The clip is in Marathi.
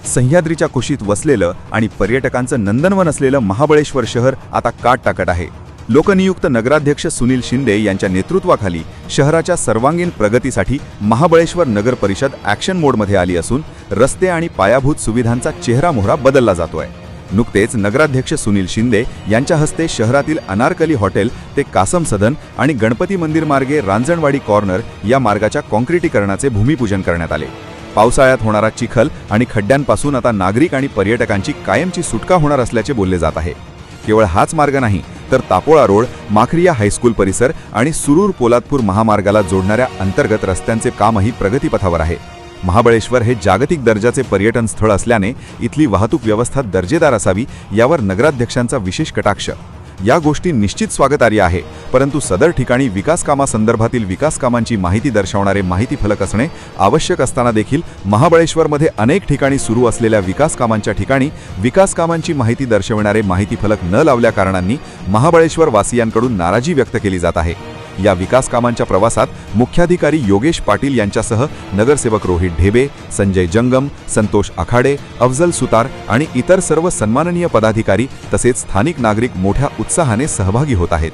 सह्याद्रीच्या कुशीत वसलेलं आणि पर्यटकांचं नंदनवन असलेलं महाबळेश्वर शहर आता काट टाकत आहे. लोकनियुक्त नगराध्यक्ष सुनील शिंदे यांच्या नेतृत्वाखाली शहराच्या सर्वांगीण प्रगतीसाठी महाबळेश्वर नगर परिषद ॲक्शन मोडमध्ये आली असून रस्ते आणि पायाभूत सुविधांचा चेहरामोहरा बदलला जातोय. नुकतेच नगराध्यक्ष सुनील शिंदे यांच्या हस्ते शहरातील अनारकली हॉटेल ते कासम सदन आणि गणपती मंदिर मार्गे रांजणवाडी कॉर्नर या मार्गाच्या काँक्रिटीकरणाचे भूमिपूजन करण्यात आले. पावसाळ्यात होणारा चिखल आणि खड्ड्यांपासून आता नागरिक आणि पर्यटकांची कायमची सुटका होणार असल्याचे बोलले जात आहे. केवळ हाच मार्ग नाही तर तापोळा रोड, माखरिया हायस्कूल परिसर आणि सुरूर पोलादपूर महामार्गाला जोडणाऱ्या अंतर्गत रस्त्यांचे कामही प्रगतीपथावर आहे. महाबळेश्वर हे जागतिक दर्जाचे पर्यटन स्थळ असल्याने इथली वाहतूक व्यवस्था दर्जेदार असावी यावर नगराध्यक्षांचा विशेष कटाक्ष. या गोष्टी निश्चित स्वागतार्ह आहे, परंतु सदर ठिकाणी विकासकामासंदर्भातील विकासकामांची माहिती दर्शवणारे माहिती फलक असणे आवश्यक असताना देखील महाबळेश्वरमध्ये अनेक ठिकाणी सुरू असलेल्या विकासकामांच्या ठिकाणी विकासकामांची माहिती दर्शविणारे माहिती फलक न लावल्या कारणांनी महाबळेश्वर वासियांकडून नाराजी व्यक्त केली जात आहे. या विकास कामांच्या प्रवासात मुख्याधिकारी योगेश पाटील यांच्यासह नगरसेवक रोहित ढेबे, संजय जंगम, संतोष आखाडे, अफजल सुतार आणि इतर सर्व सन्माननीय पदाधिकारी तसेच स्थानिक नागरिक मोठ्या उत्साहाने सहभागी होत आहेत.